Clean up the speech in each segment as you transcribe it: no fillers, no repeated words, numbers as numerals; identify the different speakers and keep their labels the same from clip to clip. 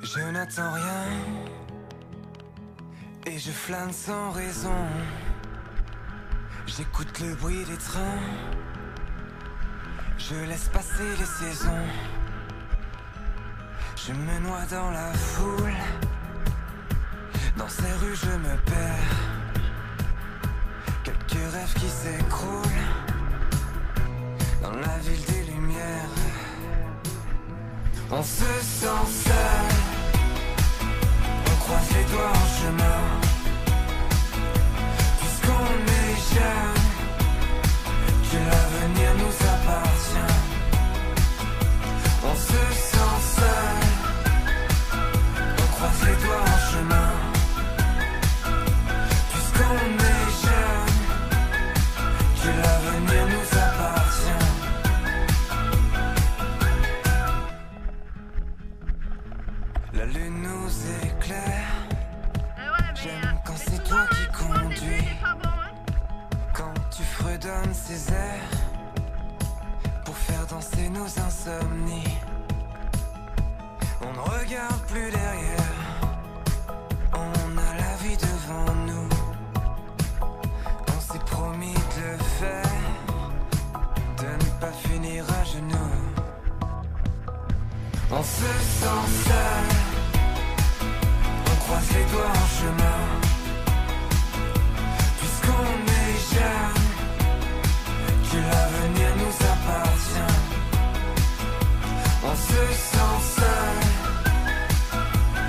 Speaker 1: Je n'attends rien et je flâne sans raison. J'écoute le bruit des trains, je laisse passer les saisons. Je me noie dans la foule, dans ces rues je me perds. Quelques rêves qui s'écroulent dans la ville des lumières. On se sent seul, on croise les doigts en chemin. Puisqu'on est jeune, que l'avenir nous appartient. On se sent seul, on croise les doigts en chemin. Puisqu'on est jeune, que l'avenir nous appartient. La lune nous éclaire. J'aime quand c'est toi qui conduis, quand tu fredonnes ces airs pour faire danser nos insomnies. On ne regarde plus derrière, on a la vie devant nous. On s'est promis de le faire, de ne pas finir à genoux. On se sent seul, on croise les doigts en chemin. Puisqu'on est jeune, que l'avenir nous appartient. On se sent seul,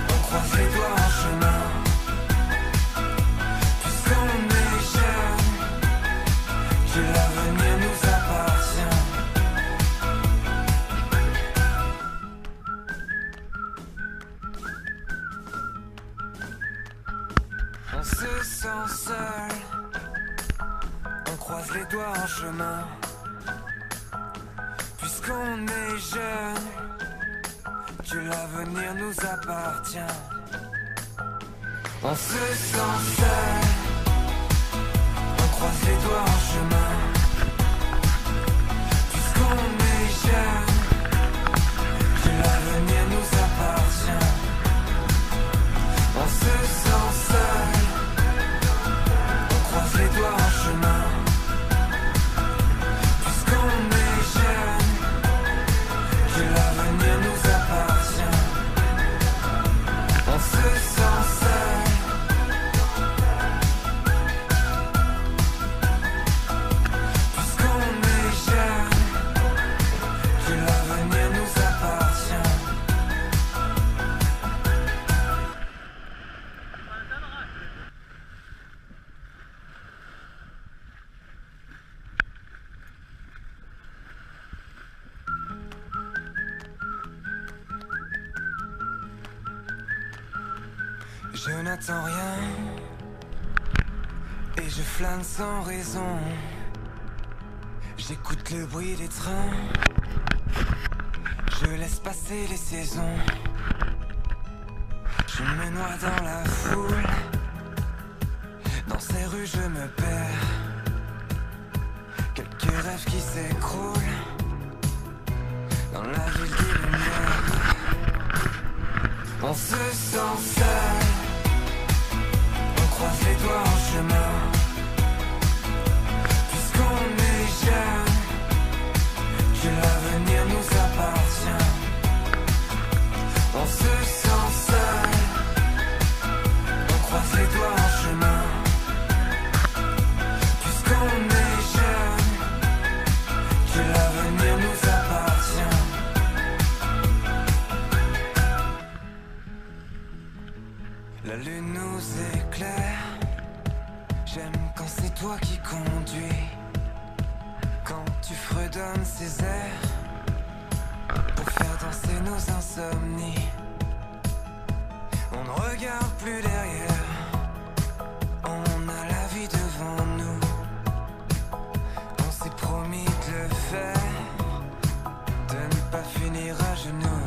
Speaker 1: on croise les doigts en chemin. Puisqu'on est jeune, que l'avenir nous appartient. On se sent seul, on croise les doigts en chemin. Puisqu'on est jeune, que l'avenir nous appartient. On se sent seul, on croise les doigts en chemin. Puisqu'on est jeune, que l'avenir nous appartient. On se sent seul, on croise les doigts en chemin. Puisqu'on est jeune, que l'avenir nous appartient. On se sent seul, puisqu'on est jeune, que l'avenir nous appartient. Je n'attends rien et je flâne sans raison. J'écoute le bruit des trains, je laisse passer les saisons. Je me noie dans la foule, dans ces rues je me perds. Quelques rêves qui s'écroulent dans la ville des lumières. On se sent seul, on croise les doigts en chemin. Puisqu'on est jeune, que l'avenir nous appartient. On se sent seul, on croise les doigts en chemin. Puisqu'on est jeune, que l'avenir nous appartient. La lune nous éclaire. J'aime quand c'est toi qui conduis, quand tu fredonnes ces airs pour faire danser nos insomnies. On ne regarde plus derrière, on a la vie devant nous. On s'est promis de le faire, de ne pas finir à genoux.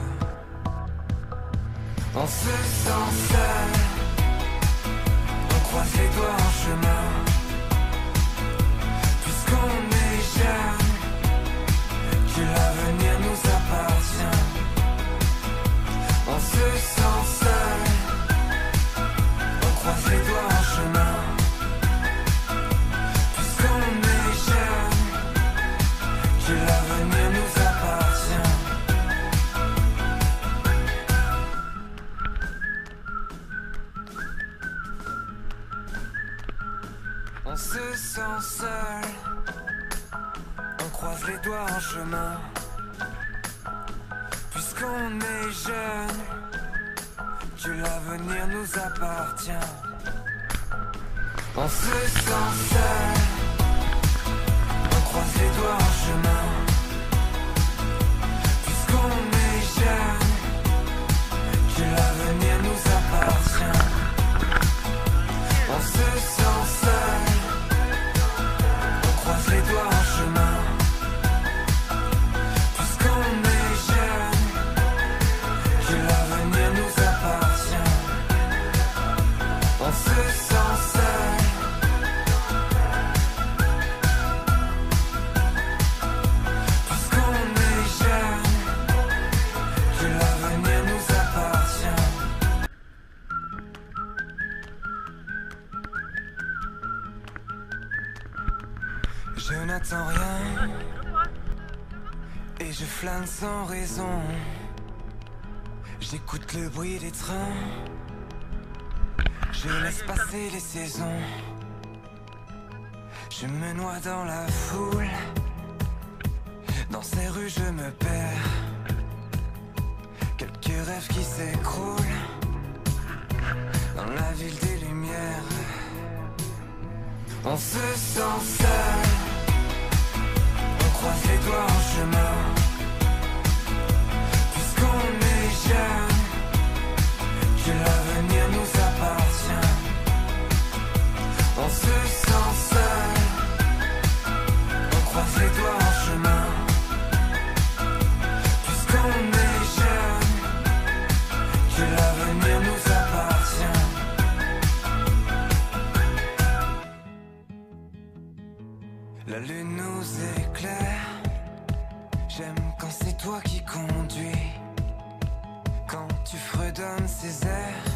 Speaker 1: On se sent seul, on croise les doigts en chemin. Puisqu'on est jeune, que l'avenir nous appartient. On se sent croise les doigts en chemin. Puisqu'on est jeune, que l'avenir nous appartient. On se sent seul, on croise les doigts en chemin. Puisqu'on est jeune, que l'avenir nous appartient. On se sent seul, on croise les doigts en chemin. Puisqu'on est jeune, que l'avenir nous appartient. On se sent seul. Puisqu'on est jeune, que l'avenir nous appartient. Je n'attends rien et je flâne sans raison. J'écoute le bruit des trains, je laisse passer les saisons. Je me noie dans la foule, dans ces rues je me perds. Quelques rêves qui s'écroulent dans la ville des lumières. On se sent seul, on croise les doigts en chemin. Puisqu'on est jeune, que l'avenir nous appartient. On se sent seul, on croise les doigts en chemin. Puisqu'on est jeune, que l'avenir nous appartient. La lune nous éclaire. J'aime quand c'est toi qui conduis, quand tu fredonnes ces airs